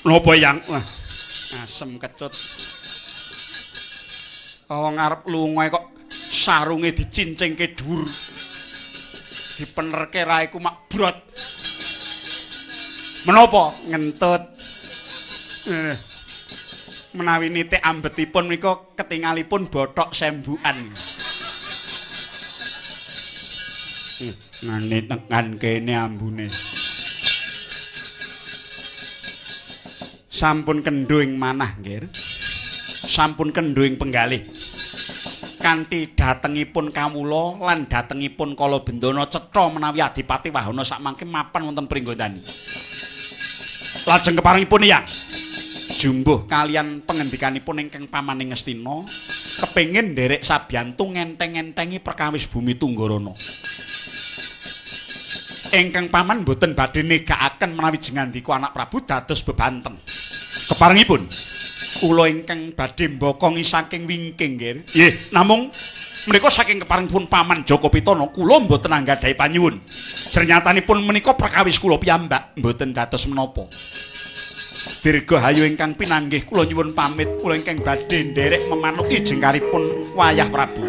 Napa yang asem kecut. Wong arep lunga kok sarunge dicincingke dhuwur. Dipenerke rae ku mak brot. Menapa ngentut? Menawi nitik ambetipun menika ketingalipun bothok sembukan. Ngene tekan kene ambune. Sampun kendho ing manah nggih. Sampun kendho ing penggalih. Kanthi datengipun kawula lan datengipun Kala Bendana Cetha menawi Adipati Wahana sakmangke mapan wonten Pringgondani. Lajeng keparengipun Hyang jumbuh kalian pengendikanipun ingkang pamaning Ngastina kepengin nderek Sabiyantu ngenteng-entengi perkawis Bumi Tunggarana. Ingkang paman boten badhe negakaken menawi jengandika anak Prabu dados bebanten. Keparengipun kula ingkang badhe mbokongi saking wingking nggih. Nggih, namung menika saking keparengipun paman Jaka Pitana kula mboten anggadhahi panyuwun. Jernyatanipun menika perkawis kula piyambak mboten dados menapa. Dirgahayu ingkang pinanggih kula nyuwun pamit kula ingkang badhe nderek memanuki jengkaripun wayah Prabu.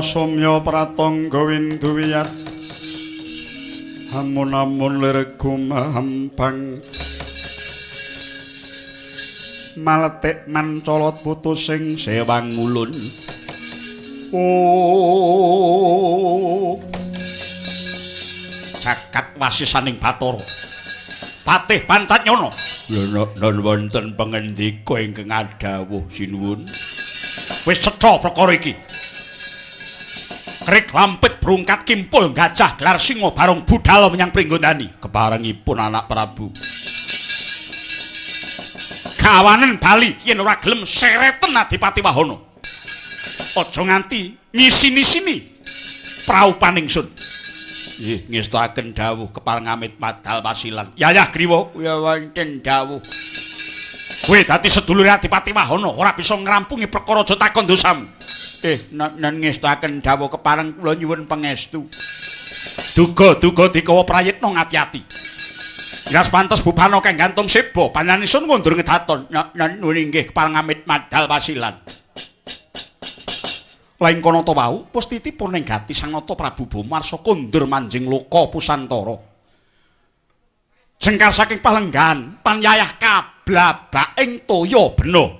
Somya pratangga windu wiyat amun-amun lir gumahampang maletik nan colot putus sing sewang ngulun jagat wasisaning Bathara Patih Pancatnyana lan wonten pangendika ingkang adhawuh sinuwun wis cetha perkara iki. Krik lampit brungkat kimpul gajah gelar singa barong budal menyang Pringgondani keparengipun anak Prabu kawanen bali yen ora gelem sereten Adipati Wahana aja nganti nyisi-sini praupan ingsun nggih ngestakaken dawuh keparengamit madal wasilan yayah griwa ya wonten dawuh kowe dadi sedulur Adipati Wahana ora bisa ngrampungi perkara aja takon dosamu. Nan ngestaken dawuh kepareng kula nyuwun pangestu. Duga-duga dikawa prayitna ngati-ati. Gas pantes bubana kang gantung seba panjenengan ngundur ngedaton. Nan nuwun inggih keparengamit madal wasilan. Lain kono to wau, pustitipun ing gati Sang Nata Prabu Bomarsa kondur manjing loka pusantara. Jengkar saking palenggan panyayah kablabaking toya bena.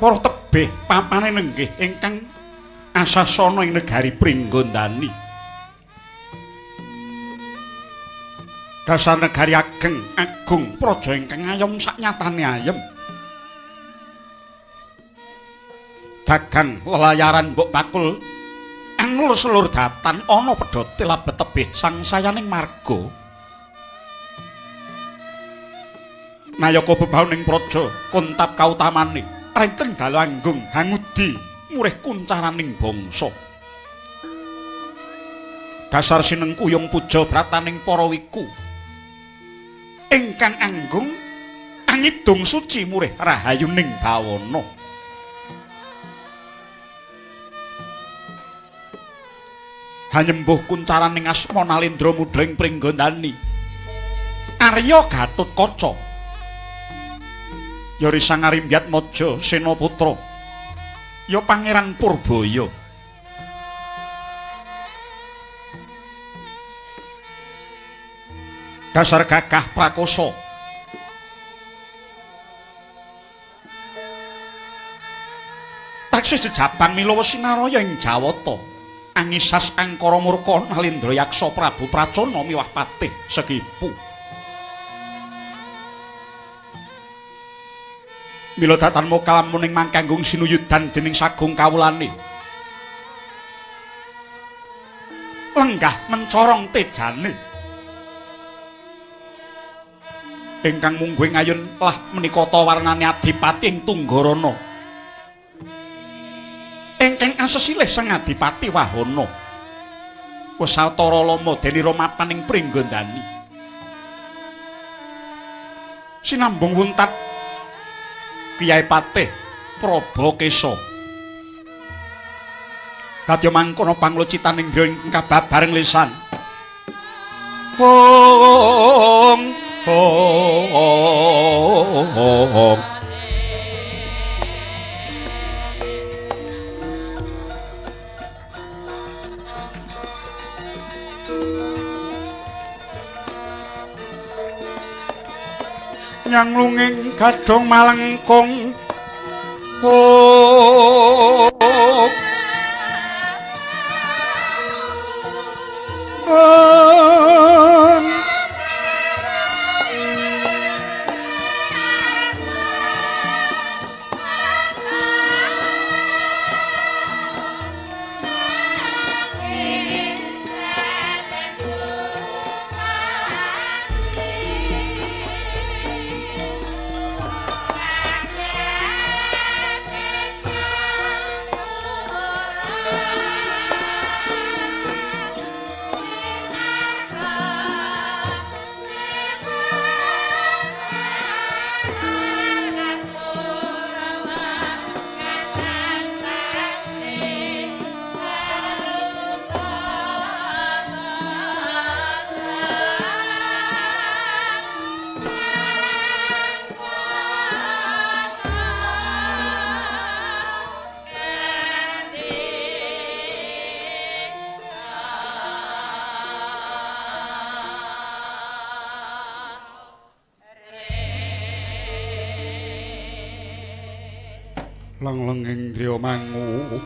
para tebih papane nenggih ingkang asasana ing negari Pringgondani. Dasar negari ageng agung praja ingkang ayem saknyatane ayem. Dagang lelayaran mbok bakul anul selur datan ana pedhote labet tebih sangsayaning marga. Nayaka bebawaning praja kontap kautamane renteng dalu anggung hangudi murih kuncaraning bangsa. Dasar sineng kuyung puja brataning para wiku ingkang anggung angidung suci murih rahayuning bawana. Hanyembuh kuncaraning asma Nalendra Muda ing Pringgondani Arya Gatotkaca ya Risang Arimbyat Maja Senaputra ya Pangeran Purbaya. Dasar gagah prakoso taksih jejabang milawa sinaraya ing Jawata angisas angkara murka Nalendra Yaksa Prabu Pracona miwah Patih Segipu. Mila datan mokalamuning mangkanggung sinuyudan dening sagung kawulane lenggah mencorong tejane ingkang mungguing ayun lah menika warnane adipati ing Tunggarana ingkang asesilih sang Adipati Wahana wis sawetara lama dene romapan ing Pringgondani sinambung wuntat Kyai Patih Prabakesa kadya mangkono panglucitaning griya ing kababareng lisan hong hong nyang lunging gadhong malengkung langlenging griya mangu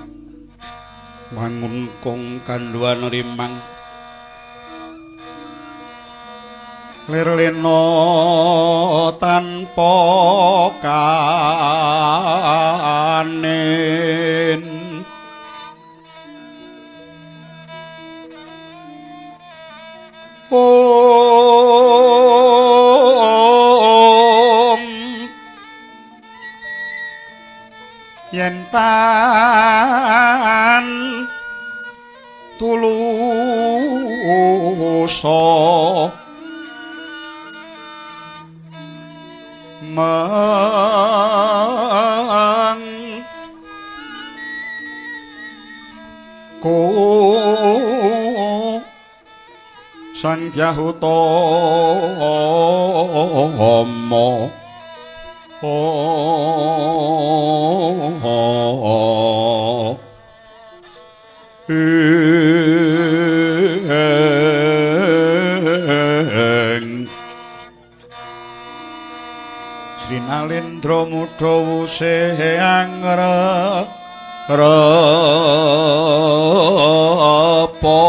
mangun kong kandhuan rimang lirlena tanpa kanen yen tan tulusa mang ko Sandyahutama Srinalendra Mudha Wuseng Rapa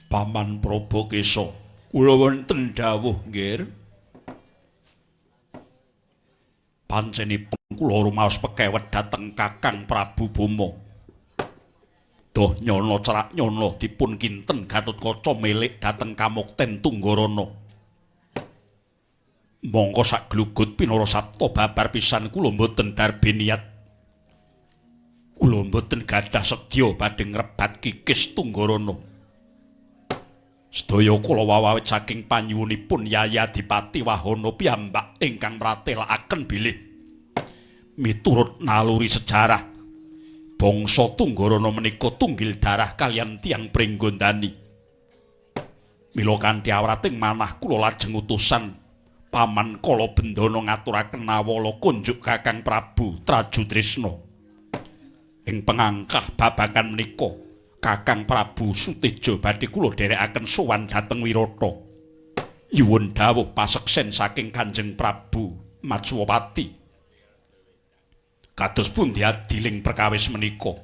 Paman Probakesa, kula wonten dawuh nggih. Panjenipun kula rumaos pekewet dhateng Kakang Prabu Bama. Doh nyana cerak nyana dipun kinten Gatotkaca milik dhateng Kamukten Tunggarana. Mongko sak glugut pinara sapta babar pisan kula mboten darbe niat. Kula mboten gadah sedya badhe ngrebat kikis Tunggarana. Sedaya kula wawawit saking panyuwunipun Yayadipati Wahana piyambak ingkang mratelaken bilih miturut naluri sejarah bangsa Tunggarana menika tunggil darah kaliyan tiyang Pringgondani. Mila kanthi awrating manah kula lajeng utusan Paman Kala Bendana ngaturaken nawala kunjuk Kakang Prabu Trajutrisna. Ing pengangkah babagan menika Kakang Prabu Suteja badhe kula dherekaken sowan dhateng Wirata. Nyuwun dawuh paseksen saking Kanjeng Prabu Matswapati. Kados pundi adiling perkawis menika.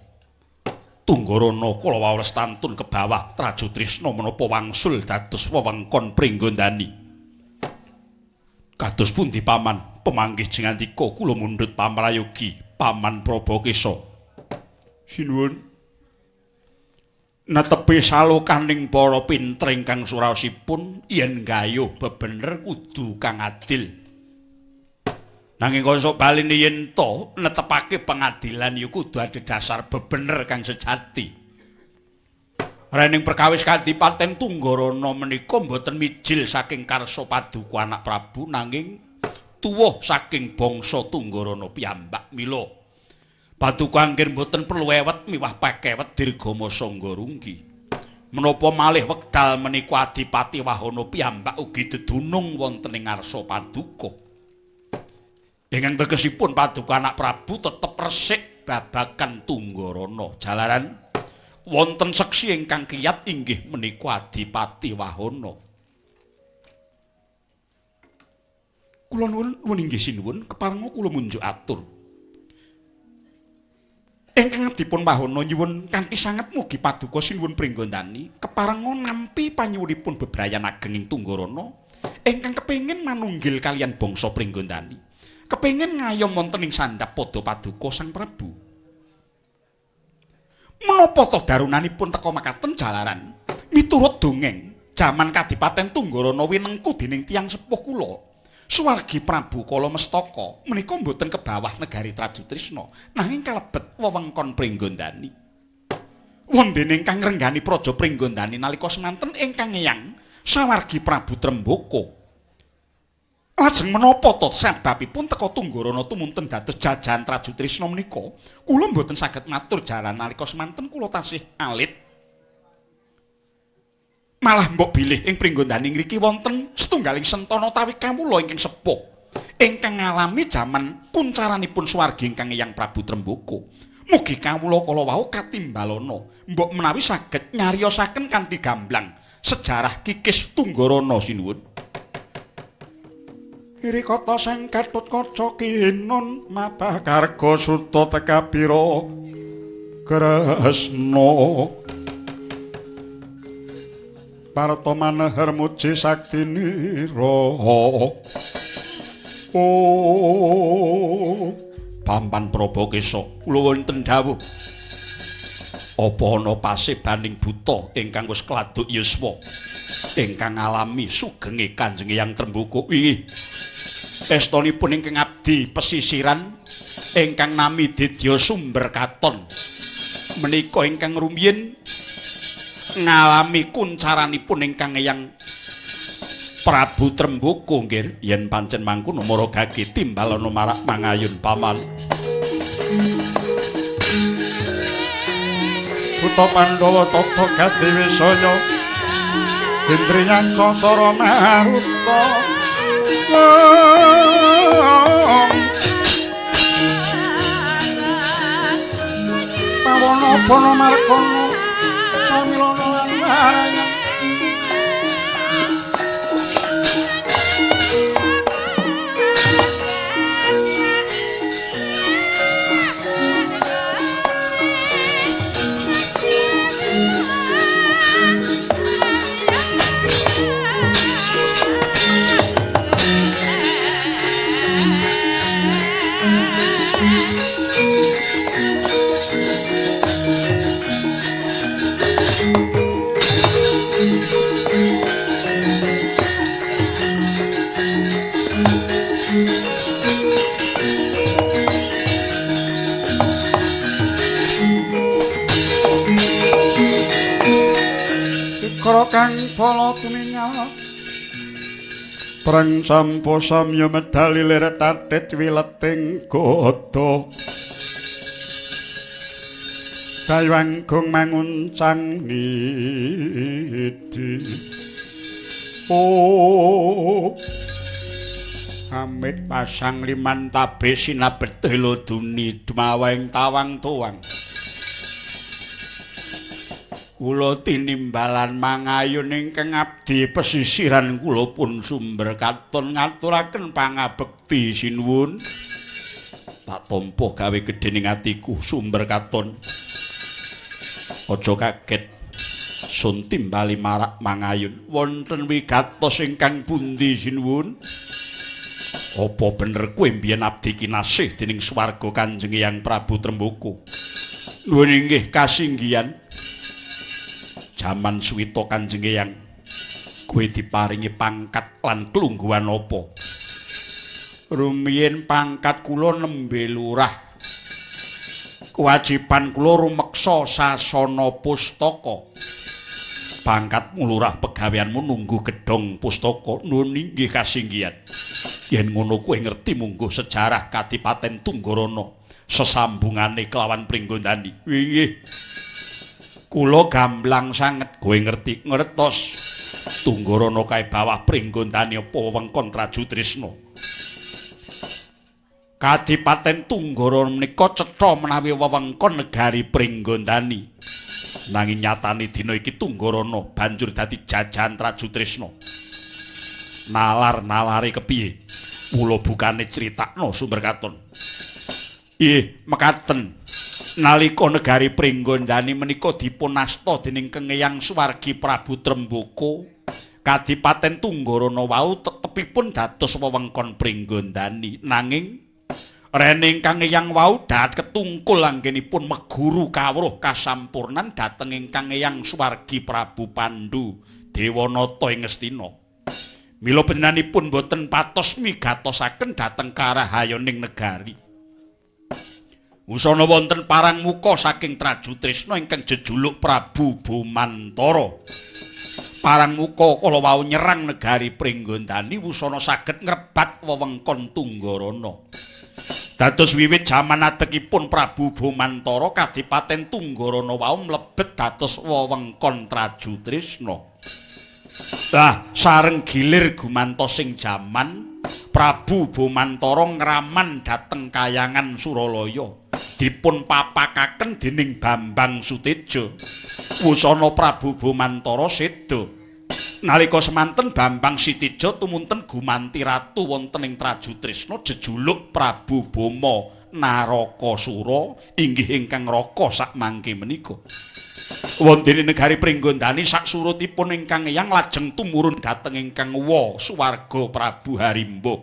Tunggarana kala wawestantun ke bawah Trajutrisna menapa wangsul dados wewengkon Pringgondani. Kados pundi paman pemanggih jengandika kula mundhut pamrayogi Paman Probakesa. Sinuwun netepi salokaning para pinter ingkang suraosipun yen gayuh bebener kudu kang adil. Nanging konsok balene yen to netepake pengadilan ya kudu adhedhasar bebener kang sejati. Rening perkawis Kadipaten Tunggarana menika mboten mijil saking karsa paduka anak Prabu nanging tuwuh saking bangsa Tunggarana piyambak. Mila paduka anggen mboten perlu ewet miwah pakewet dirgama sangga runggi. Menapa malih wekdal menika Adipati Wahana piyambak ugi dedunung wonten ing ngarsa paduka. Ingkang tegesipun paduka anak Prabu tetep resik babagan Tunggarana. Jalaran wonten seksi ingkang kiyat inggih menika Adipati Wahana. Kula nuwun inggih sinuwun keparenga kula munjuk atur. Ingkang dipun Wahana nyuwun kanthi sanget mugi paduka sinuwun Pringgondani keparenga nampi panyuwunipun bebrayan ageng ing Tunggarana ingkang kepengin manunggil kaliyan bangsa Pringgondani, kepengin ngayom wonten ing sandhap pada paduka Sang Prabu. Menapa to darunanipun teka makaten jalaran miturut dongeng jaman Kadipaten Tunggarana winengku dening tiyang sepuh kula Suwargi Prabu Kala Mestaka menika mboten kebawah negari Trajutrisna nanging kalebet wewengkon Pringgondani. Wondene ingkang renggani praja Pringgondani nalika semanten ingkang eyang Sawargi Prabu Trembaka. Lajeng menapa to sebabipun teka Tunggarana tumunten dados jajahan Trajutrisna menika? Kula mboten saged matur jalan nalika semanten kula tasih alit. Malah mbok bilih ing Pringgondani ngriki wonten setunggaling sentana tawi kawula ingkang sepuh ingkang ngalami jaman kuncaranipun Suwargi ingkang Eyang Prabu Trembaka. Mugi kawula kala wau katimbalana mbok menawi saged nyariosaken kanthi gamblang sejarah kikis Tunggarana sinuwun. Iri kata sang Gatotkaca kinun mabah karga suta tekapira Kresna. Parto manehar muji saktinira. Oh, Paman Probakesa, kula wonten dawuh. Apa ana pasibaning buta ingkang wis kladuk yuswa ingkang ngalami sugenge Kanjeng Hyang Trembaka wingi? Estanipun ingkang abdi pesisiran ingkang nami Dedya Sumber Katon menika ingkang rumiyin ngalami kuncaranipun ingkang eyang Prabu Tremboko nggih yen pancen mangkono mara gage timbal ana marak mangayun paman. Putra Pandhawa tata gati wisaya Indriyan sasara maruta Pawana Bana Markana samilana lan marang kang pala tumingal Prang sampo samya medali lir tatit wileting gada Dayawanggung manguncang nidi Amit pasang liman tabe sinabet telo duni dumaweng tawang tuwang Kula tinimbalan mangayun ingkang abdi pesisiran kula pun sumber katon ngaturaken pangabekti sinuwun. Tak tampa gawe gedhening atiku sumber katon. Aja kaget sun timbali marak mangayun. Wonten wigatos ingkang pundi sinuwun? Apa bener kowe mbiyen abdi kinasih dening swarga Kanjeng Hyang Prabu Tremboko? Nuwun inggih kasinggihan. Jaman suwita Kanjeng Hyang kowe diparingi pangkat lan klungguhan apa? Rumiyin pangkat kula nembe lurah. Kewajiban kula rumeksa sasana pustaka. Pangkatmu lurah pegaweanmu nunggu gedhong pustaka. Nuwun inggih kasinggihan. Yen ngono kowe ngerti mungguh sejarah Kadipaten Tunggorana sesambungane kelawan Pringgondani. Nggih. Kula gamblang sanget kowe ngertos Tunggorana kae bawah Pringgondani apa wewengkon Trajutrisna. Kadipaten Tunggorana menika cetha menawi wewengkon negari Pringgondani. Nanging nyatane dina iki Tunggorana banjur dadi jajahan Trajutrisna. Nalar-nalare kepiye? Mula bukane critakno sumber katon. Mekaten. Nalika negari Pringgondani menika dipunasta dening Kengeyang Suwargi Prabu Tremboko, Kadipaten Tunggorana wau tetepipun dados wewengkon Pringgondani. Nanging rene ingkang Eyang wau dahat ketungkul anggenipun meguru kawruh kasampurnan dhateng ingkang Eyang Suwargi Prabu Pandhu Dewanata ing Ngastina. Mila panjenenganipun boten patos migatosaken dhateng karahayoning negari. Usana wonten parang muka saking Trajutrisna ingkang jejuluk Prabu Bomantara. Parang muka kala wau nyerang negari Pringgondani wusana saged ngrebat wewengkon Tunggorana. Dados wiwit jaman adegipun Prabu Bomantara Kadipaten Tunggorana wau mlebet dados wewengkon Trajutrisna. Sareng gilir gumantosing jaman Prabu Bomantara ngraman dhateng Kayangan Suralaya. Dipun papakaken dening Bambang Suteja. Wusana Prabu Bomantara seda. Nalika semanten Bambang Siteja tumunten gumanti ratu wonten ing Trajutrisna jejuluk Prabu Boma Narakasura inggih ingkang raka sakmangke menika. Wonten ing negari Pringgondani saksurutipun ingkang Eyang lajeng tumurun dhateng ingkang Wa Suwarga Prabu Harimba.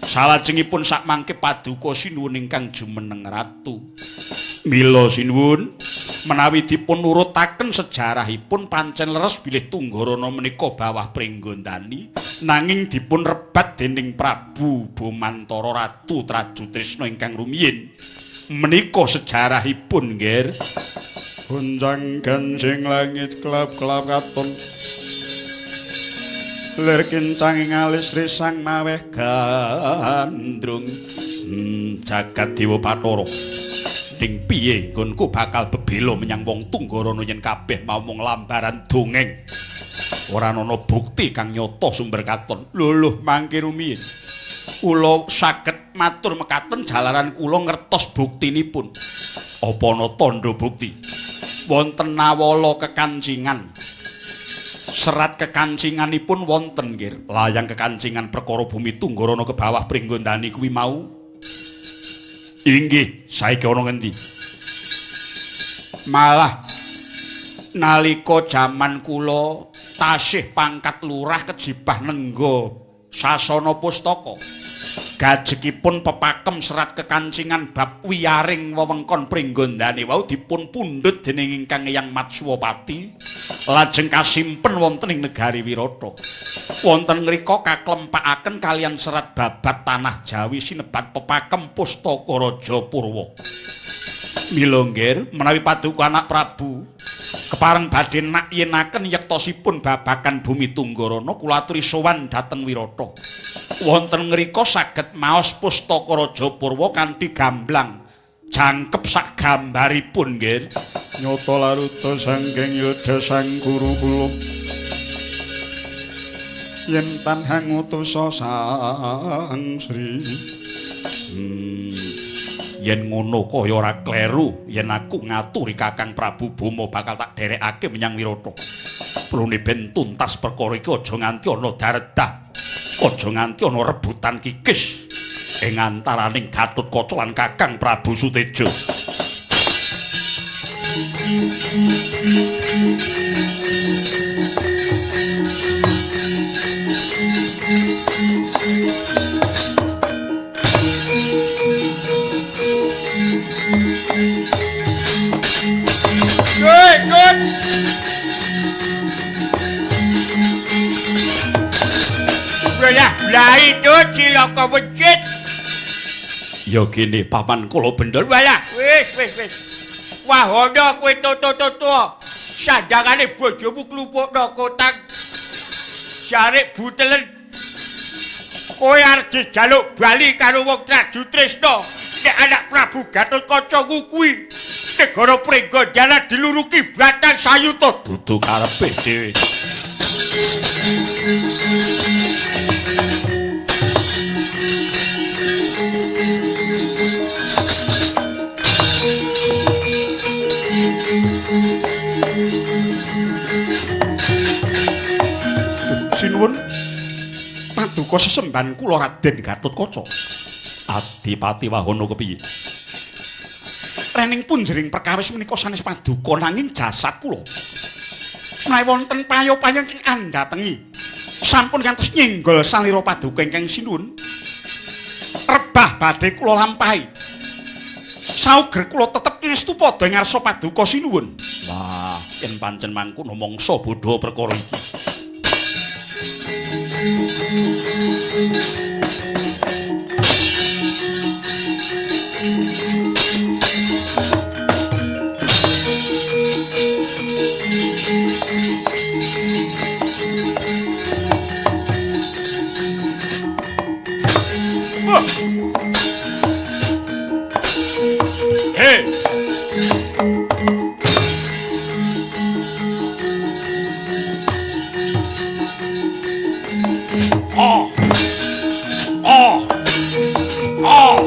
Salajengipun sakmangke paduka sinuwun ingkang jumeneng ratu. Mila sinuwun menawi dipun nurutaken sejarahipun pancen leres bilih Tunggorana menika bawah Pringgondani nanging dipun rebat dening Prabu Bomantara Ratu Trajutrisna ingkang rumiyin. Menika sejarahipun, nggih. Gunjang gancing langit kelap-kelap katon lir kincang ing alis risang maweh gandrung jagat dewa Bathara ning piye nggonku bakal bebelo menyang wong Tunggarana yen kabeh mau mung lambaran dongeng ora ana bukti kang nyata sumber katon lho mangke rumiyin kula saged matur mekaten jalaran kula ngertos buktinipun apa ana tandha bukti wonten nawala kekancingan serat kekancinganipun wonten nggih layang kekancingan perkara bumi Tunggarana ke bawah Pringgondani kuwi mau inggih saiki ana ngendi malah nalika jaman kula tasih pangkat lurah kejibah nenggo sasana pustaka gajekipun pepakem serat kekancingan bab wiyaring wewengkon Pringgondani wau dipun pundhut dening ingkang Eyang Matsuwapati lajeng kasimpen wonten ing negari Wirata wonten ngrika kaklempakaken kalian serat babat tanah Jawi sinebat pepakem pustaka Raja Purwa mila nggih menawi paduka anak Prabu kepareng badhe nakyenaken yektosipun babagan bumi Tunggarana kula aturi sowan dhateng Wirata wonten ngrika saged maos pustaka Raja Purwa kanthi gamblang jangkep sak gambaripun nggih nyata laruta sangking yudha sang guru kula yen tanhang utusa sang Sri yen ngono kaya ora kleru yen aku ngaturi Kakang Prabu Bama bakal tak derekake menyang Wirata prune ben tuntas perkara iki aja nganti ana daredah aja nganti ana rebutan kikis ing antaraning Gatotkaca lan Kakang Prabu Suteja. Good. Lah itu cilaka becit. Ya gini paman kula bener. Walah, wis. Wahono kowe toto-toto. Sandangane bojomu klupukno kotang. Jarik butelen. Kowe arep dijaluk bali karo wong Traju Tresna. Nek anak Prabu Gatotkaca kuwi negara Pringgondana diluruki Batang Sayuta dudu karepe dhewe. Sinuwun paduka sesembahan kula Raden Gatotkaca. Adipati Wahono kepiye? Rening punjering perkawis menika sanes paduka nanging jasad kula menawi wonten payo-payo ingkang andhatengi sampun ngantos nyenggol salira paduka ingkang sinuwun rebah badhe kula lampahi sauger kula tetep ngestu padha ngarsa paduka sinuwun. Wah yen pancen mangkono mangsa bodho perkara iki. Hey! Oh! Oh! Oh!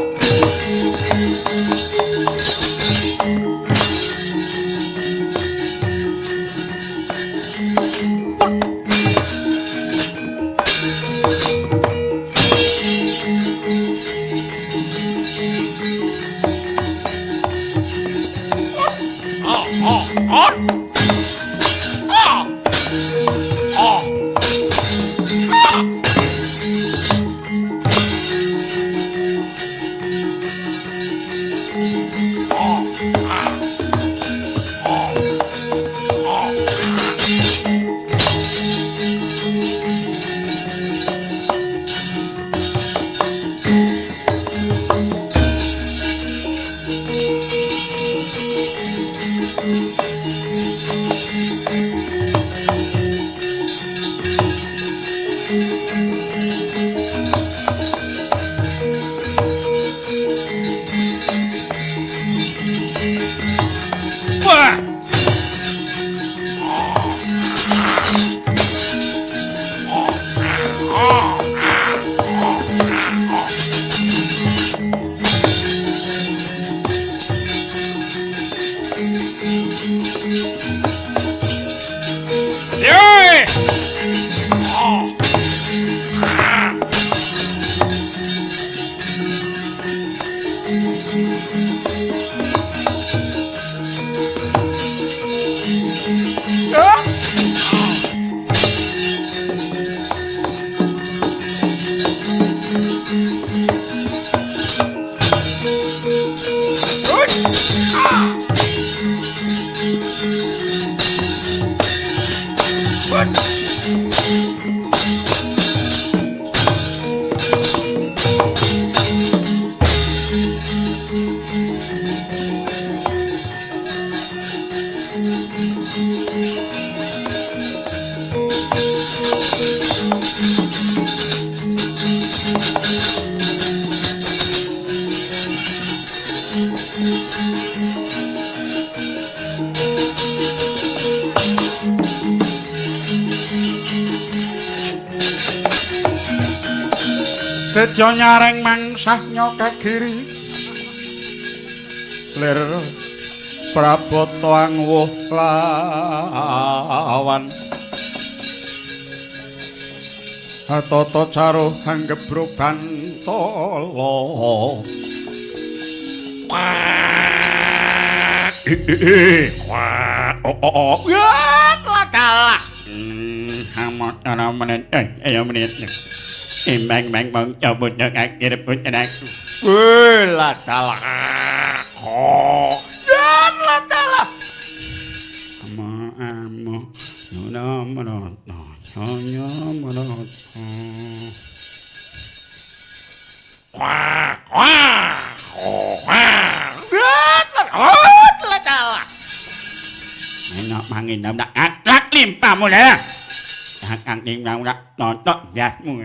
Sejo nyaring mangsah nyoka giri lir praboto angwuh lawan atata caruh anggebro bantala ladalah hamot ana menit ayo menit Imang mang cabut nak kirebut anak. Ladalah. Dan ladalah. Amu nuna menot. Hanya menot. Ladalah. Enak mangin nak lak limpamu dah. Hak ning nak nonton jasmu.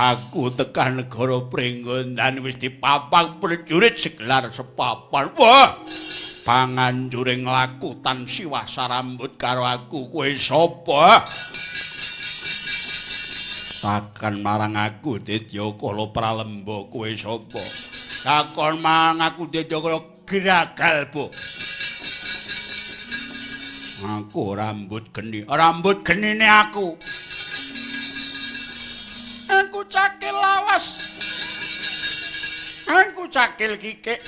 Aku tekan negara Pringgondan wis dipapang prajurit segelar sepapan. Wah, panganjuring lakutan siwah sarambut karo aku. Kowe sapa? Takon marang aku Dedyakala Pralemba. Kowe sapa? Takon marang aku Dedyakala Gragalba. Aku rambut geni. Rambut genine aku. Aku cakil lawas. Aku cakil kikik.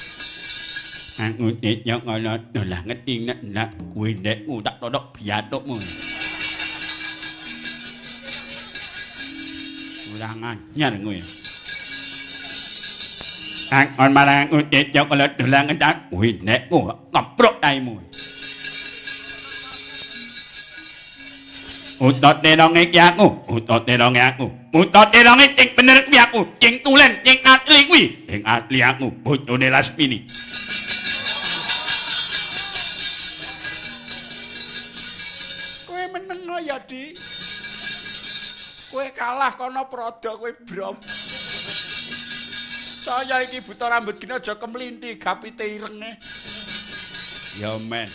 Aku nyok ngono dolah ngeti nak kuwi ndekmu tak todok biatukmu. Kurang anyar kuwi. Aku marang aku nyok ngono dolah ngeti kuwi ndekmu keprok taimu. Utot nerong iki aku, utot nerong aku. Utot nerong iki bener kuwi aku, sing tulen, sing asli kuwi. Sing asli aku, bojone Lasmini. Kowe meneng ya, Dik. Kowe kalah kono Prada kowe brom. Saya iki buta rambut gini aja kemlinti gapite irenge. Ya men.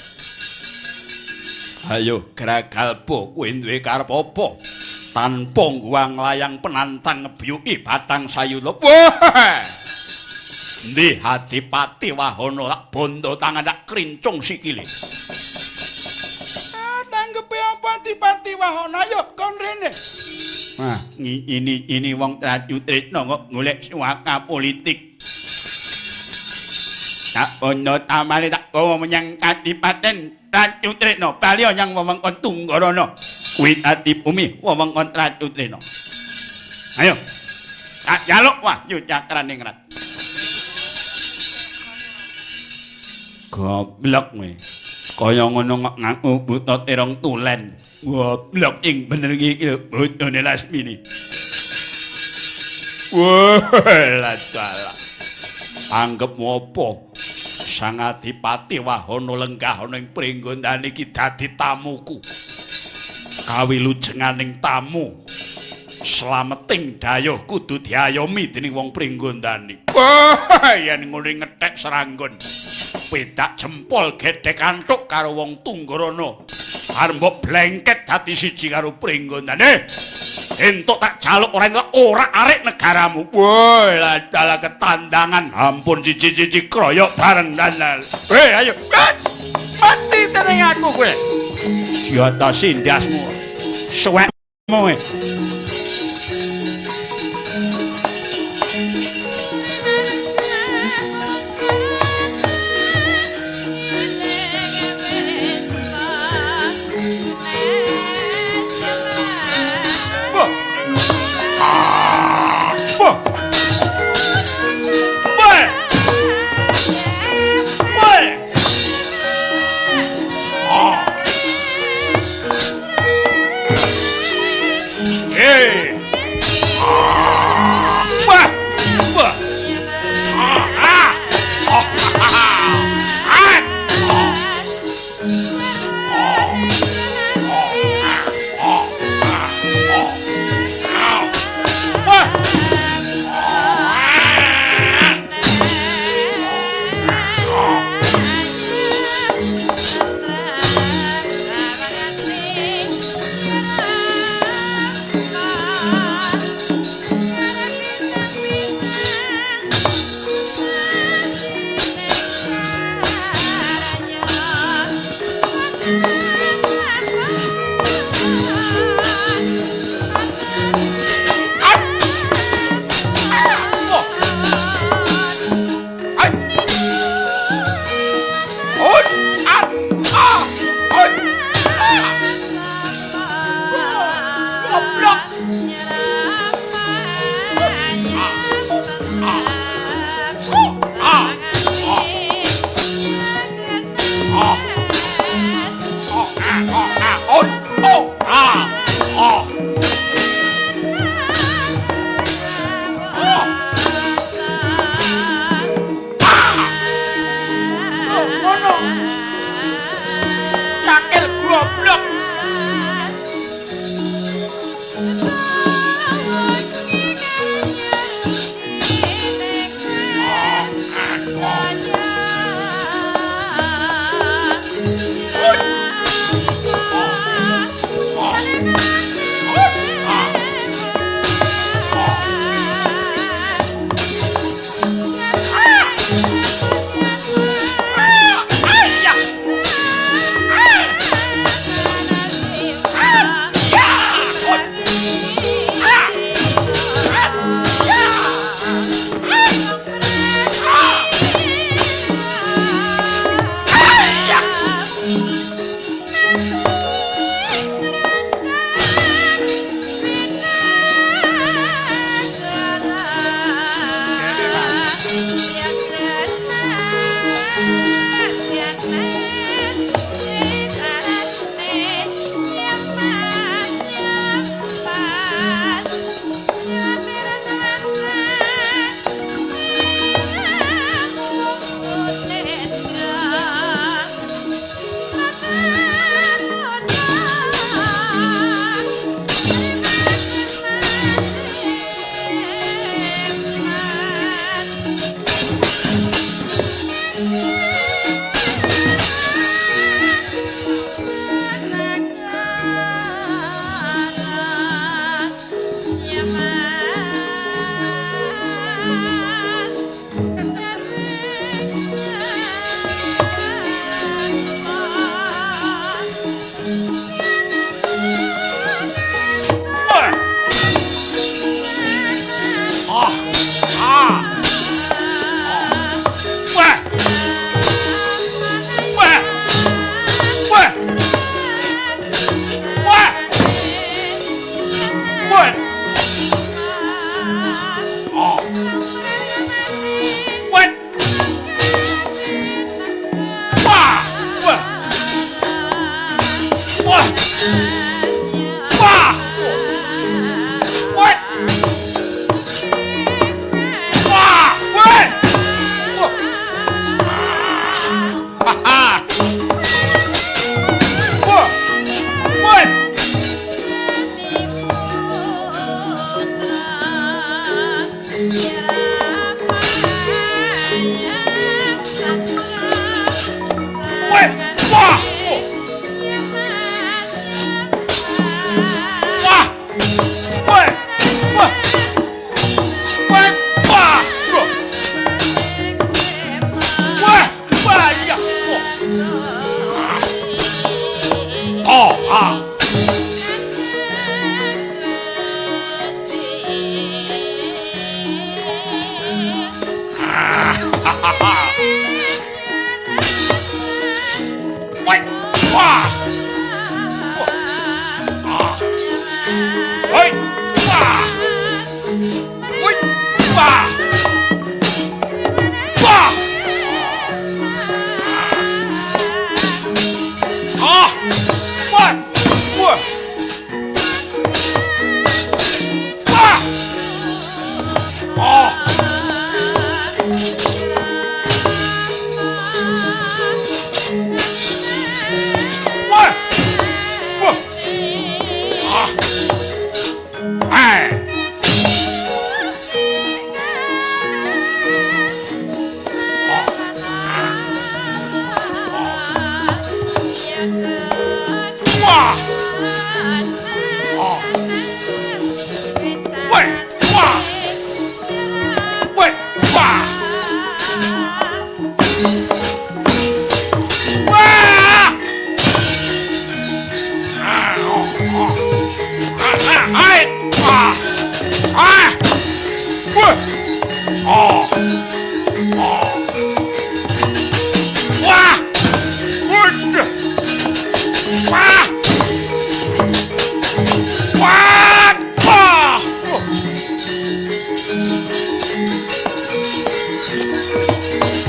Ayo Gragalba kowe duwe karep apa? Tanpa guang layang penantang ngebyuki batang sayula. Wah! Ndi Adipati Wahana tak bondo tangan tak krincung sikile. Tanggepe apa Adipati Wahana? Ayo kon rene. Wah, ini wong Raju Tresna kok golek suaka politik. Tak bondo tamane tak gawa menyang Kadipaten Raju Tresna bali nyang wewengkon Tunggarana kuwi Adibumi wewengkon Raju Tresna. Ayo tak jaluk Wahyu Cakraning Rat. Goblok kowe. Kaya ngono ngaku buta terong tulen. Goblok ing bener iki bojone Lasmini. Wah, ladalah. Anggep apa? Sang Adipati Wahana lenggah ana ing Pringgondan iki dadi tamuku. Kawilujenganing tamu. Slameting dayuh kudu diayomi dening wong Pringgondani. Wah, yen ngono ngethek seranggon. Pedak jempol gedhek antuk karo wong Tunggarana. Arep mbok blengket dadi siji karo Pringgondan. Entuk tak jaluk ora arek negaramu. Woi, ladalah ketandangan. Ampun cici-cici kroyok bareng dandal. Ayo. Mati tening aku kowe. Jata sindasmu. Suwekmu.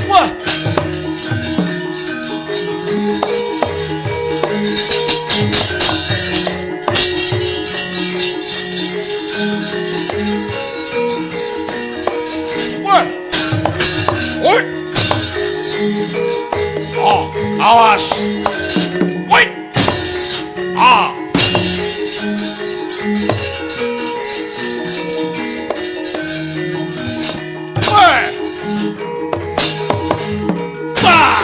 Wah. Wah. Woi. Oh, awas. Woi. Ah. Woi. Wah.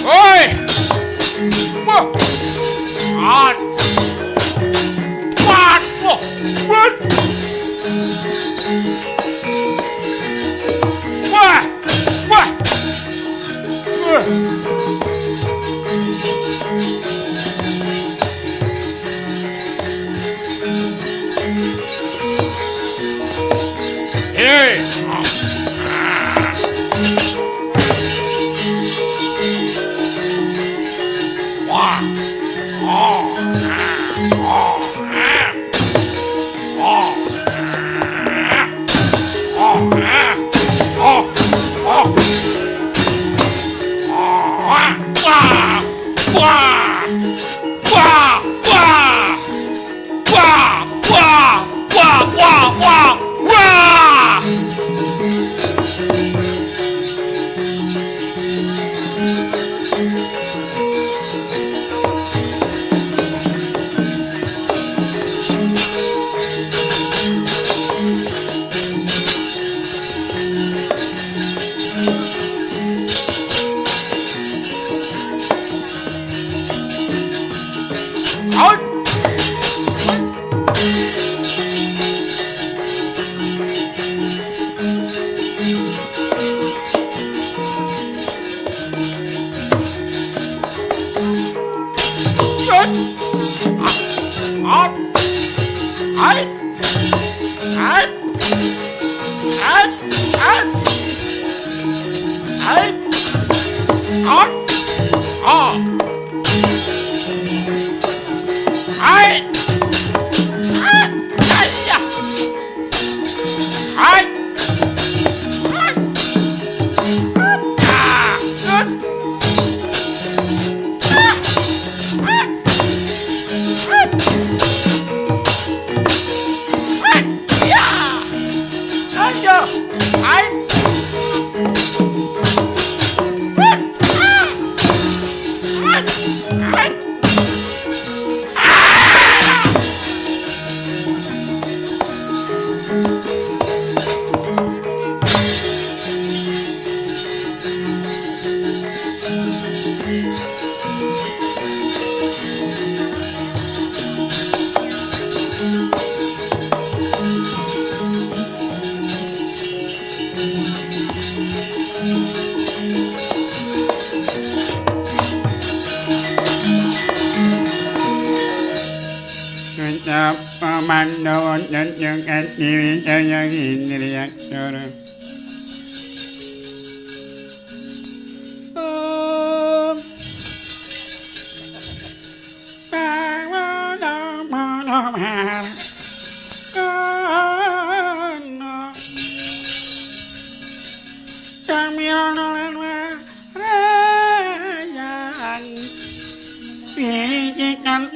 Woi. Wah. Ah. Wah. Wah. Wah. Wah. Wah. Wah. Hey. Wah. Oh. Oh. Oh. Oh. Oh. Wah. Wah. Wah. Wah. Wah. Wah. Wah. Wah. Wah. Wah. Wah. Out.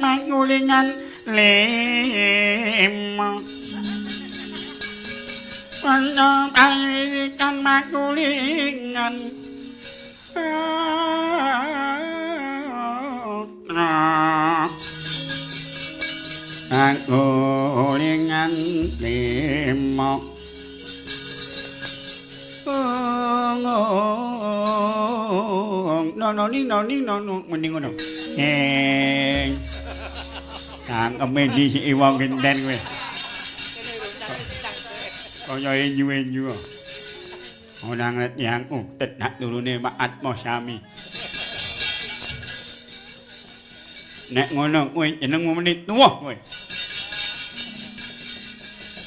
Mangulingan lima Panjang magulingan Magulingan lima No, mending ngono. Cangkeme di wong genten kowe. Kaya enyu-enyu. Ora ngerti aku, tedak turune maat Sami. Nek ngono kowe jenengmu menit tuwa kowe.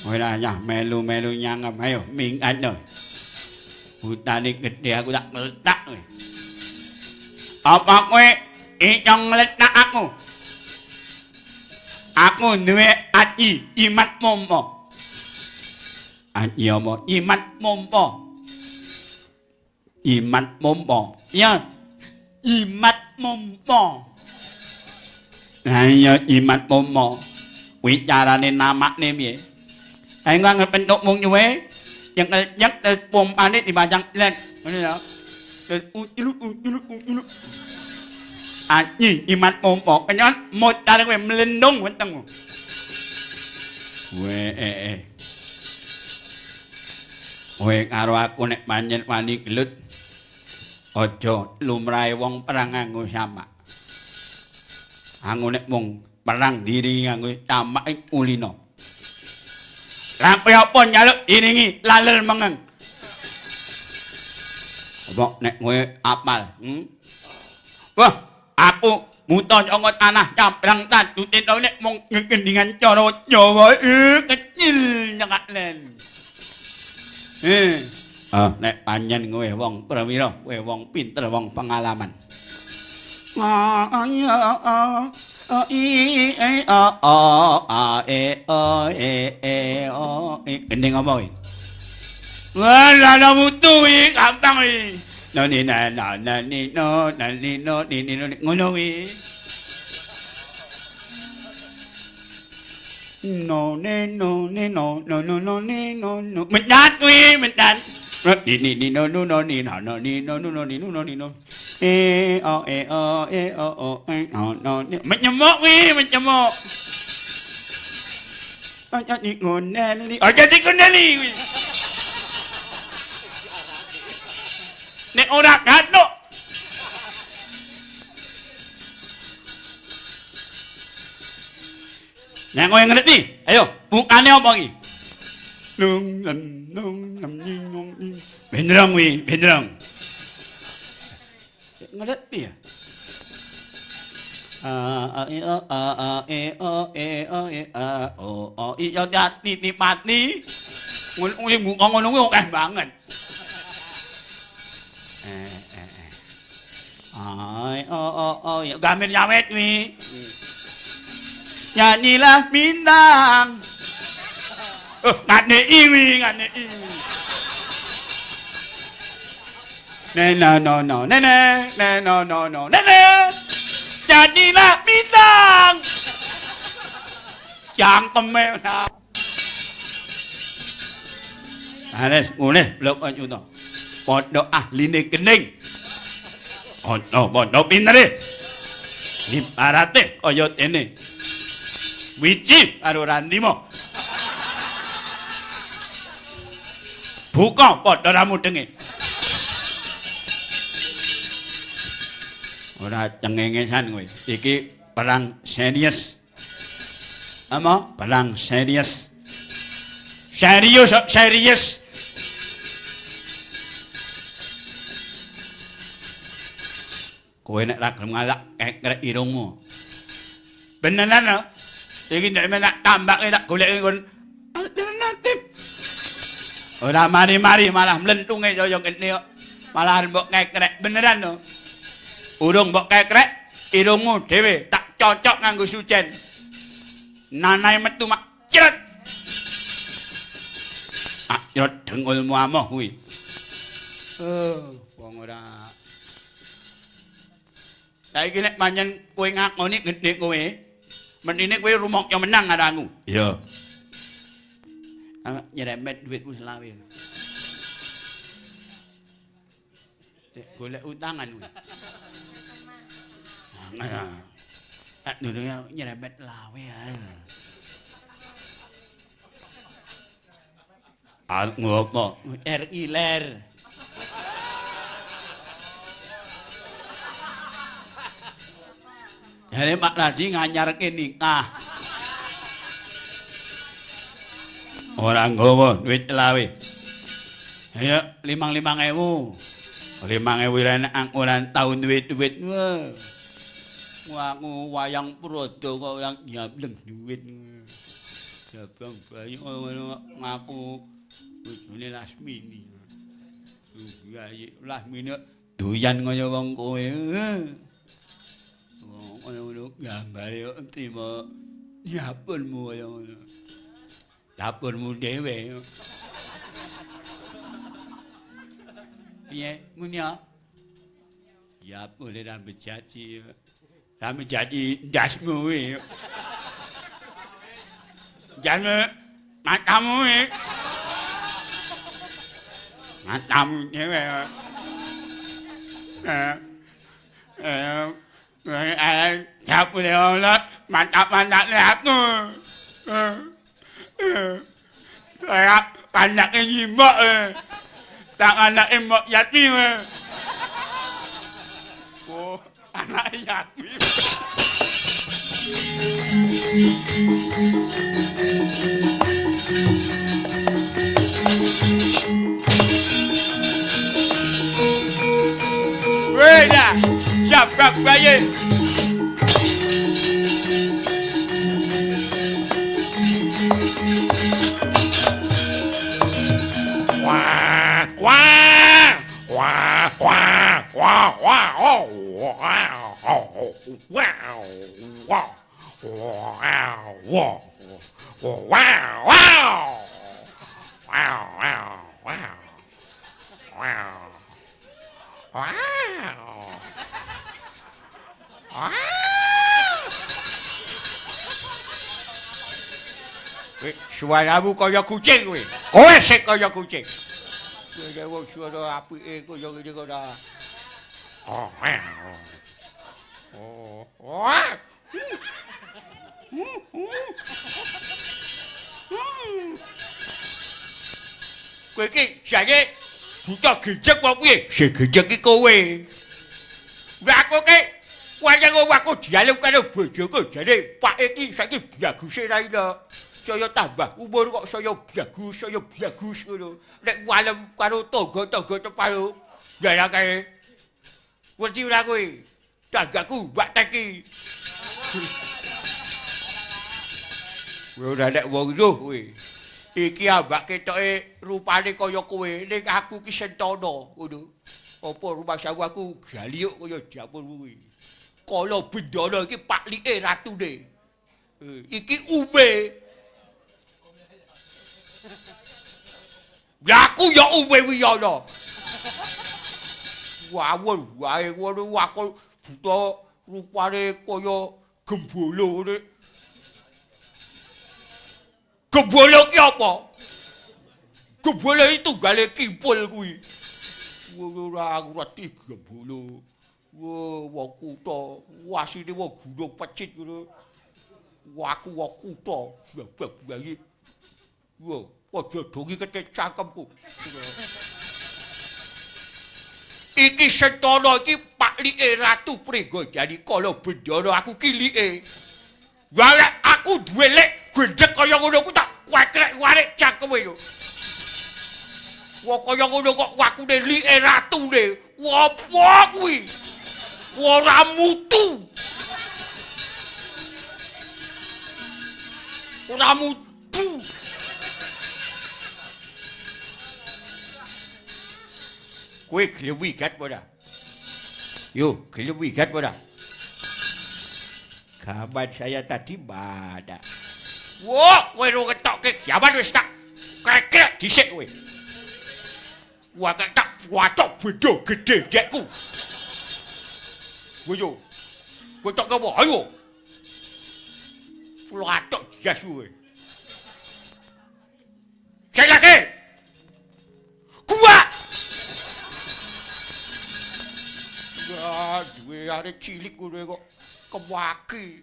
Ora ya melu-melu nyangem ayo mingkat to. Hutane gedhe aku tak meletak kowe. Apa kowe icong ngletak aku? Aku duwe aji imat mompo. Aji apa? Imat mompo. Imat mompo. Ya. Imat mompo. Lah iya imat mompo. Kuwi carane namakne piye? Ayo nggak bentuk mung nyuwe yang pompane dipajang led. Ngono ya. Aji imat mompo kenyon mocar kowe melendung weteng. Kowe karo aku nek pancen wani gelut aja lumrahe wong perang nganggo samak. Aku nek mung perang diri nganggo tamak ulina. Lah kowe apa nyaluk iringi lalel mengeng. Apa nek kowe apal? Wah, aku muto saka tanah cabrang tadutin nek mung ngendingan cara Jawa kecil nyekaklen. Nek pancen kowe wong prawira, kowe wong pinter, wong pengalaman. Gending apa iki? Wah, lha mutu iki gampang iki. Nani ngono kuwi. No. Mendat kuwi, mendat. Menyemok kuwi, menyemok. Aja digoneli. Aja digoneli kuwi. Nek ora gathuk. Nek kowe ngerti, ayo bukane apa iki? Bendrang kuwi, bendrang. Ngerti ya? Titipati. Ngono buka ngono kuwi akeh banget. Ya gamir nyawet kuwi. Nyanyilah bintang. Nganeki kuwi, nganeki. No. Nyanyilah bintang. Cangkeme nah. Hanes ngene blok aja to. Padha ahline kening. Ono pintere. Ibarate kaya dene. Wiji karo randimo. Buka padha ramudenge. Ora cengengesan kowe. Iki perang serius. Apa? Perang serius. Serius. Kowe nek ra gelem ngalak kekrek irungmu. Beneran lho. Iki nek menak tambake tak goleki kon alternatif. Ora mari-mari malah mlentunge kaya kene kok. Malah mbok kekrek beneran lho. Urung mbok kekrek irungmu dhewe tak cocok nganggo sujen. Nanae metu mak cret. Yo dengulmu amoh kuwi. Wong ora. Saiki nek pancen kowe ngakoni gedhe kowe, mendine kowe rumangsa menang karo aku. Iya. Nyeremet duitmu selawe. Dek golek utangan kowe. Tak durung nyeremet lawe ae. Ngopo? RI ler. Jare Pak Raji nganyarke nikah. Ora nggawa duit lawe. Ayo 5.000. 5.000 rene angkuran tahun duit-duit. Wah, aku wayang Prada kok ora nyableng duit. Jabang bayi ngaku bojone Lasmini. Yayi Lasmini doyan kaya wong kowe. Ngono gambare kok trima Nyapunmu kaya ngono. Dapurmu dhewe. Piye muni ya? Ya boleh rambut jadi. Rambut jadi ndasmu kuwi. Jangan matamu kuwi. Matamu dhewe. Ya boleh olah mantap-mantapnya aku. Saya anaknya nyimak. Tak anaknya mbok yatim. Oh, anaknya yatim. Weh dah, siap bayi. Wah, wah, wah, wah, wah, wah, oh, wow, oh, wow, wow, wow, wow, wow, wow, wow, wow, wow, wow. Suaramu kaya kucing kowe. Kowe sik kaya kucing. Kowe wong suara apike kaya ngene kok ora. Oh. Oh. Kowe iki jane buta gejek apa piye? Sing gejek iki kowe. Lah aku ki wayang aku dialog karo bojoku jane Pak iki saiki baguse ra ilo. Saya tambah umur kok saya bagus ngono. Nek walem karo tangga-tangga teparo. Ya kae. Wedi ora kowe? Tanggaku mbak teki. Ora nek wong lho kowe. Iki ambak ketoke rupane kaya kowe, ning aku ki sentana ngono. Apa rumah sawu aku galiuk kaya dapur kuwi. Kala bendana iki Pak Like ratune. Iki umbe. Lah aku ya umbe wiyana. Wawon wae ngono aku buta rupane kaya gembolo ngene. Gembolo ki apa? Gembolo itu gale kimpul kuwi. Ora aku ngerti gembolo. Wong kutha, wasine wong gunung pecit ngono. Aku wong kutha, sebab bayi. Aja dongi kete cangkemku. Iki sentana iki Pak Like Ratu Pringgojani kala bendana aku ki like. Wae aku duwe lek gendhek kaya ngono ku tak wakrek-warik cangkeme lho. Wong kaya ngono kok wakune like ratune. Apa kuwi? Ora mutu. Ora mutu. Kowe gelem wigat apa ora? Yo, gelem wigat apa ora? Kapan saya tadi ada. Wah, kowe ora ngetokke jaman wis tak kekrek dhisik kowe. Wah, tak wacok beda gedhe dekku. Woyo. Kowe tak apa? Ayo. Wacok jas kowe. Sekali lagi. Kuat. Duwe arek cilik ngono kok kewaki.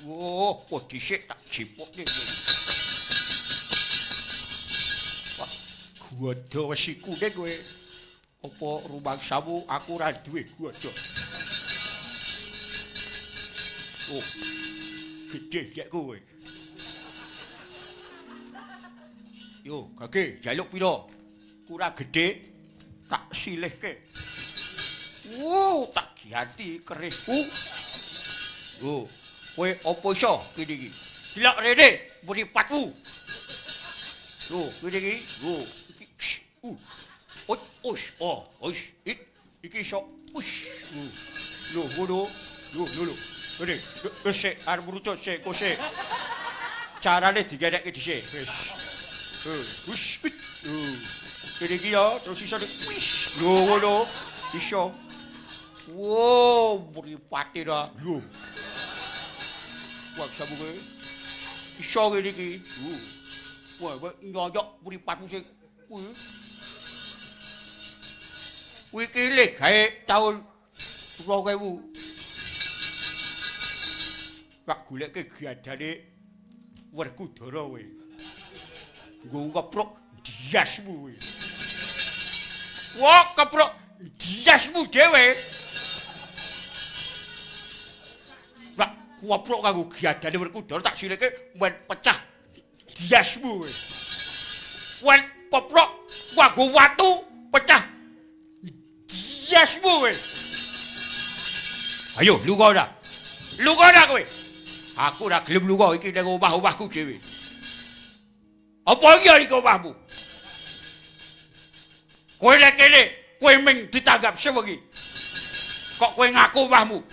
Woh, kok dhisik tak jipokne. Wah, godo wesi kuning kowe. Apa rumangsamu aku ora duwe godo. Oh. Gede jek kowe. Yo, kake jaluk pira? Kurang gede tak silihke. Tak ganti kerisku. Kowe apa iso kene iki? Dilak rene mripatmu. Kene iki. Iki iso. Ngono. Kene, sik arep rucut sik, kok sik. carane digenekke dhisik. Wis. Kene iki ya terus iso wis. Lho ngono. Iso. Wow, mripate ra. Lho. Wah, sabu kowe. Iso ngene iki. Wah, nyoyok mripatmu sing kuwi. Kuwi iki lek gawe taun 2000. Tak goleke gadane Werkudara kowe. Nggo keprok diasmu kowe. Wah, keprok diasmu dhewe. Lah, keprok kanggo gadane Werkudara tak sileke men pecah diasmu kowe. Wen keprok kanggo watu pecah diasmu kowe. Ayo, lunga ora? Lunga ora kowe? Aku ora gelem lunga iki ning omah-omahku dhewe. Apa iki iki omahmu? Kowe lek kene, kowe ming ditanggap sewengi. Kok kowe ngaku omahmu?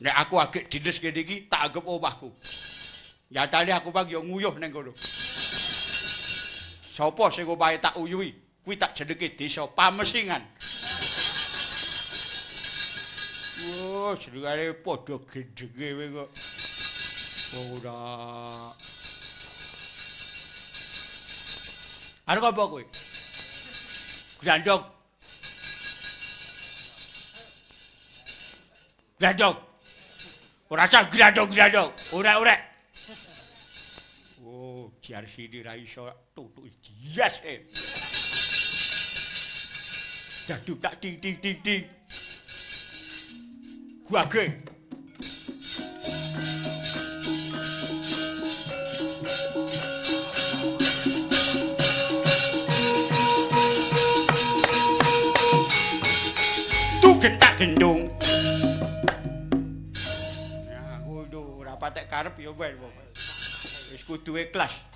Nek aku agek dinas kene iki tak anggap omahku. Nyatane aku bang yo nguyuh ning kono. Sapa sing omahe tak uyuhi? Kuwi tak jenenge Desa Pamesingan. Wah, jenengane padha gendenge kowe kok. Ora. Arep apa kowe? Grandong. Grandong. Ora cah grandong. Ora. Oh, jar sini ra iso tutuk dias. Daduk tak ting. Guage. Getak gendung. Ya ngono ora patek karep ya wis pokoke. Wis kudu ikhlas.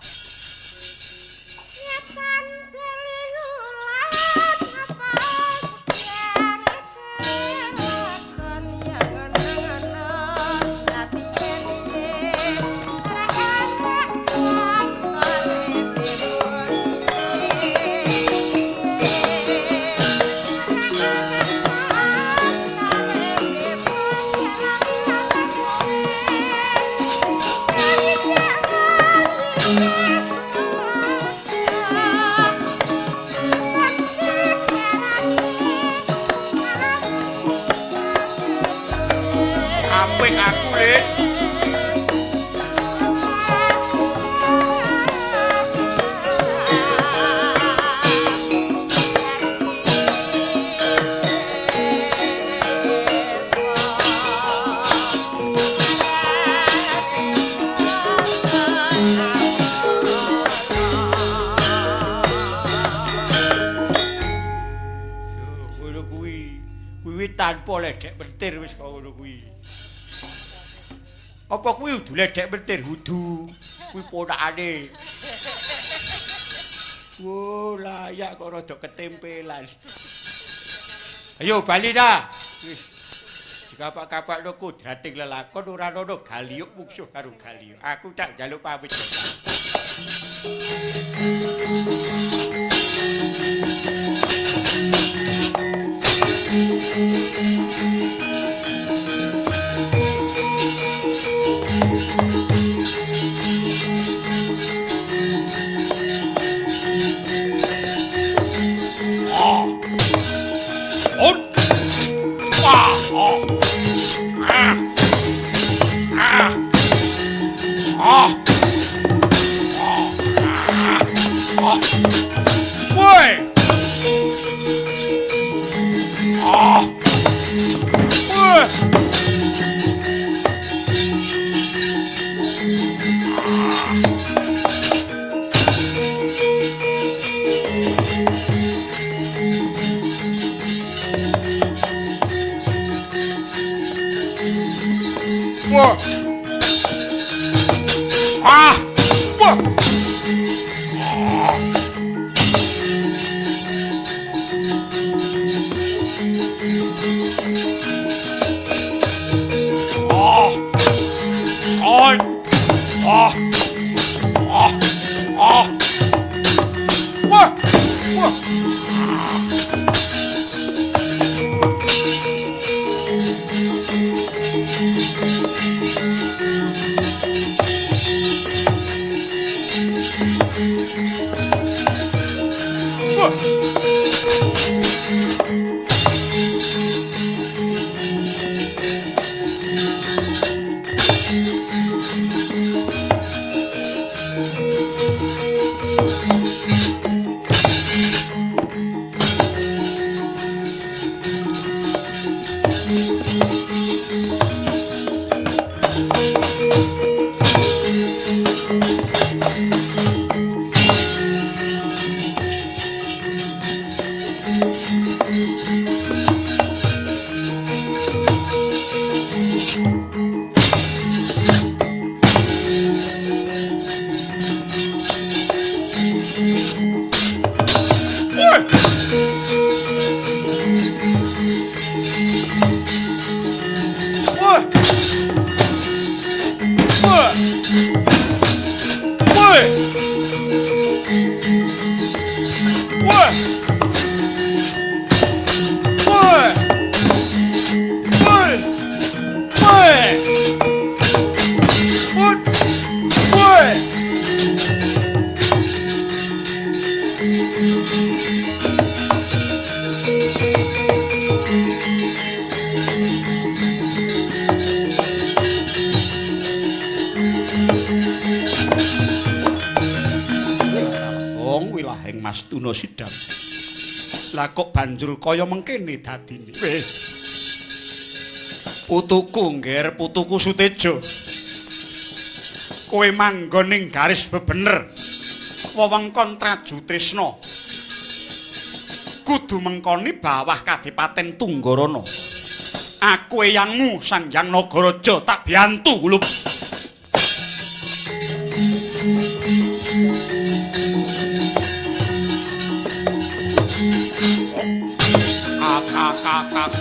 Tanpa ledek mentir wis kok ngono kuwi. Apa kuwi udu ledek mentir hudu? Kuwi ponakane. Wo layak kok rada ketempelan. Ayo bali dah. Wis. Dikapak-kapak no kudrating lelakon ora ono Galiuk mungsuh karo Galiuk. Aku tak njaluk pamit. Astuna Sidam. Lah kok banjur kaya mengkene dadine. Wis. Putuku ngger, putuku Sutejo. Kowe manggon ning garis bebener. Wewengkon Traju Trisna. Kudu mengkoni bawah Kadipaten Tunggarana. Aku eyangmu Sang Hyang Nagaraja tak biantu lho. Kakak.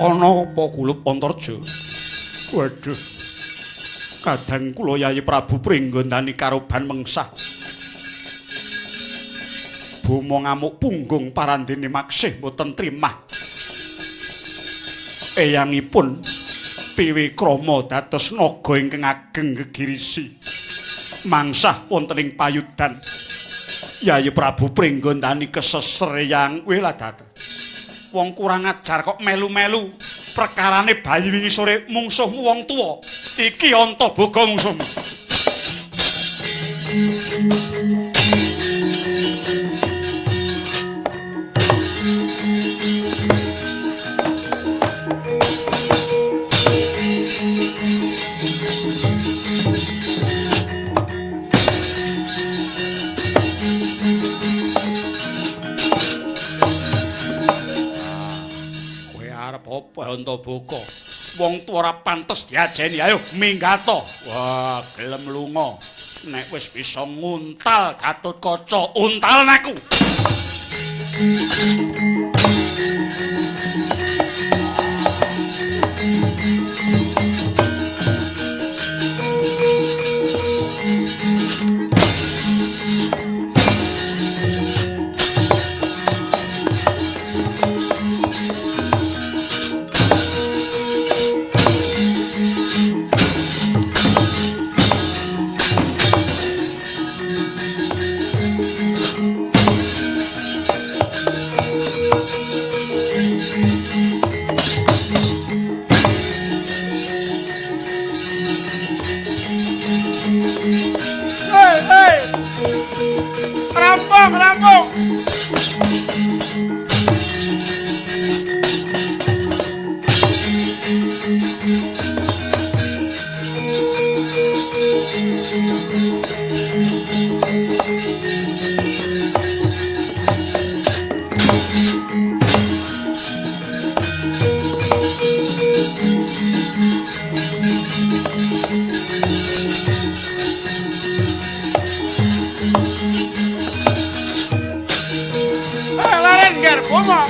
Ana apa Gulup Antarja? Waduh. Kadang kula Yayi Prabu pringgondani karoban mengsah. Bomo ngamuk punggung parandene maksih boten trimah. Eyangipun Piwi Krama dados naga ingkang ageng gegirisi. Mangsah wonten ing payudan. Yayi Prabu pringgondani keseser Eyang Wiladata. Wong kurang ajar kok melu-melu. Perkarane bayi wingi sore mungsuhmu wong tuwa. Iki Antaboga mungsuhmu. Apa Antaboga? Wong tuwa ora pantes diajeni. Ayo minggato. Wah, gelem lunga. Nek wis bisa nguntal Gatotkaca, untal aku. Rampung. Laren ger bomo.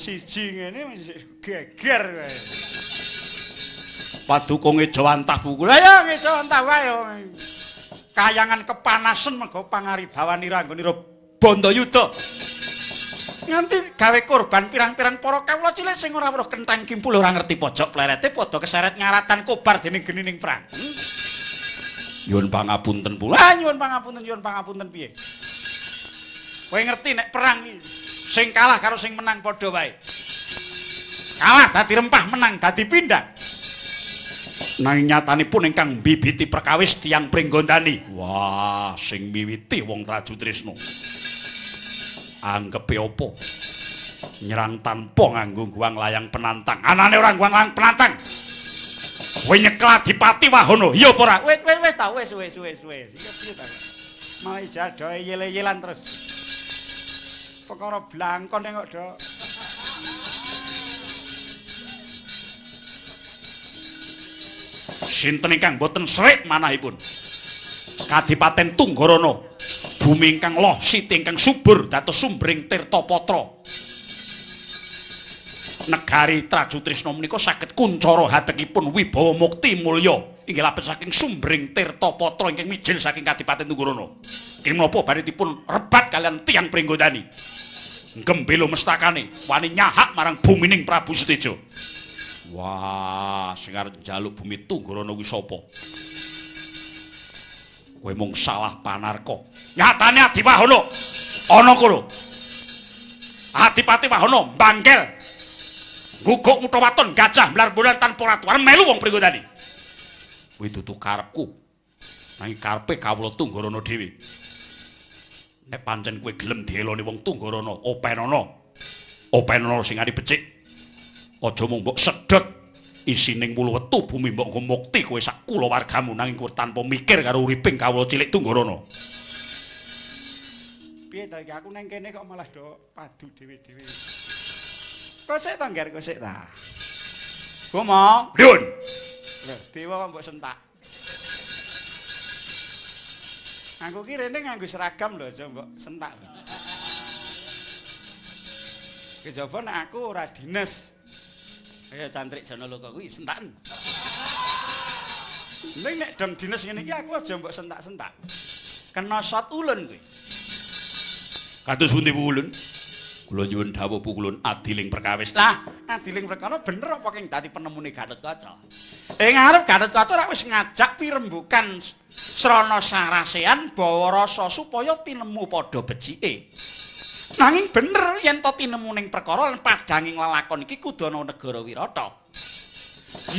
siji ngene wis geger kowe. Padukunge jawantah buku. Lah ya ngeso entah wae. Kayangan kepanasan mergo pangaribawan iranggonira Bandayuda. Nganti gawe korban pirang-pirang para kawula cilik sing ora weruh kenthang kimpul ora ngerti pojok plerete padha keseret ngaratan kobar dening genining perang. Nyuwun pangapunten pula. Lah nyuwun pangapunten piye? Kowe ngerti nek perang iki sing kalah karo sing menang padha wae. Kalah dadi rempah, menang dadi pindhang. Nanging nyatanipun ingkang bibiti perkawis tiyang Pringgondani. Wah, sing miwiti wong Traju Trisna. Anggepe apa? Nyerang tanpa nganggo guang layang penantang. Anane ora guang layang penantang. Kowe nyekel Adipati Wahono, iya apa ora? Wis ta, wis. Iki piye ta? Malah jadoe yele-yelan terus. Perkara blangkon kok, Dok. Sinten ingkang boten serik manahipun? Kadipaten Tunggarana. Bumi ingkang loh, siti ingkang subur dados sumbering tirta patra. Negari Traju Trisna menika saged kuncara hatekipun wibawa mukti mulya inggih lapet saking sumbering tirta patra ingkang mijil saking Kadipaten Tunggarana. Ing menapa badhe dipun rebat kalian tiyang Pringgondani. Gembelo mestakane wani nyahak marang bumining Prabu Suteja. Wah, sing arep njaluk bumi Tunggarana kuwi sapa? Kowe mung salah panarka. Nyatane Adi Wahono ana kono. Adipati Wahono mbanggel. Guguk mutawaton gajah mlar bulan tanpa ratuan melu wong Pringgondani. Kuwi dudu karepku. Nanging karepe kawula Tunggarana dhewe. Nek pancen kowe gelem dieloni wong Tunggarana, openana. Openana sing ari becik. Aja mung mbok sedhot isining wulu wetu bumi mbok ngumukti kowe sak kulawargamu nanging kowe tanpa mikir karo uriping kawula cilik Tunggarana. Piye ta iki aku nang kene kok malah do padu dhewe-dhewe. Kosek ta ngger kosek ta. Gomo, Dun. lho dewa kok mbok sentak. Aku ki rene nganggo seragam lho aja mbok sentak. Kejaba nek aku ora dinas. Kaya cantrik Janalaka kuwi sentaken. Ning nek dom dinas ngene iki aku aja mbok sentak-sentak. Kena shot ulun kuwi. Kados pundi ulun? Kula nyuwun dawuh pukulun adiling perkawis. Lah, adiling perkara bener apa king dadi penemune Gatotkaca? Ing ngarep Gatotkaca rak wis ngajak pirembugan srana sarasean bawa rasa supaya tinemu padha becike. Nanging bener yen to tinemuning perkara lan padhanging lelakon iki kudu ana negara Wirata.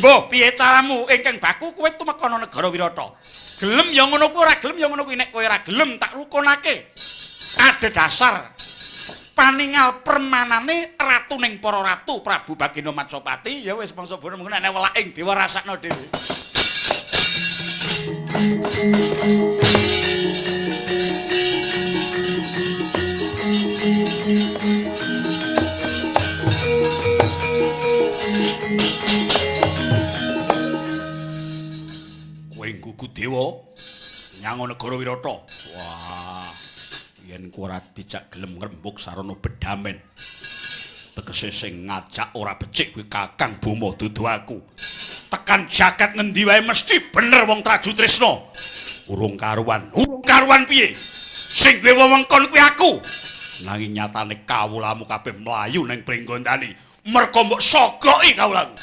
Mbah, piye caramu ingkang baku kowe tumeka ana negara Wirata? Gelem ya ngono kuwi ora gelem ya ngono kuwi nek kowe ora gelem tak rukunake. Adhedhasar paningal permanane ratuning para ratu Prabu Bagenda Matsapati ya wis mangsa bono mengko nek welaking dewa rasakna dhewe. Kowe gugu dewa nyang negara Wirata. Wah, yen kowe ora dijak gelem ngrembug sarana bedamen. Tegese sing ngajak ora becik kuwi Kakang Boma dudu aku. Tekan jagat ngendi wae mesti bener wong Traju Trisna. Urung karuan. Urung karuan piye? Sing duwe wewengkon kuwi aku. Nanging nyatane kawulamu kabeh mlayu ning Pringgondani. Merga mbok sogoki kawulaku.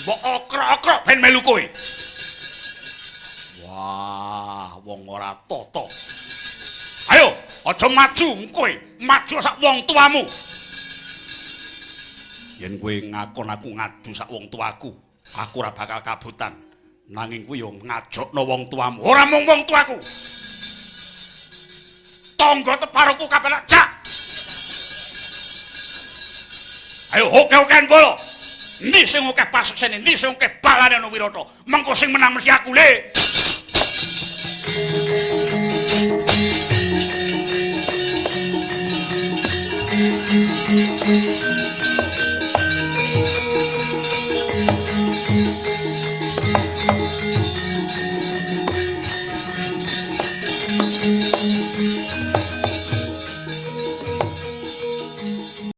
Mbok okrok-okrok ben melu kowe. Wah, wong ora tata. Ayo, aja maju kowe, maju sak wong tuamu. Yen kowe ngakon aku ngadu sak wong tuaku, aku ora bakal kabutan. Nanging kowe yo ngajokno wong tuamu, ora mung wong tuaku. Tangga teparuku kabeh jak. Ayo oke-okean bolo. Endi sing akeh pasuksene, endi sing akeh balane ana Wirata. Mengko sing menang mesti aku le.